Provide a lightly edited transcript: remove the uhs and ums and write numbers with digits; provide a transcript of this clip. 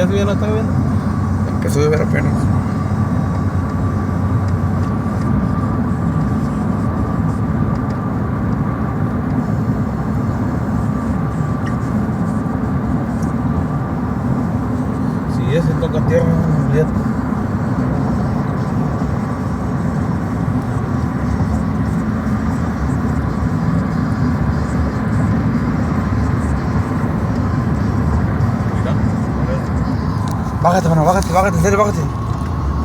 ya subí, no está bien. El que sube ver apenas. Si ese toca tierra, olvídate. Bájate, mano, bájate, en serio, bájate.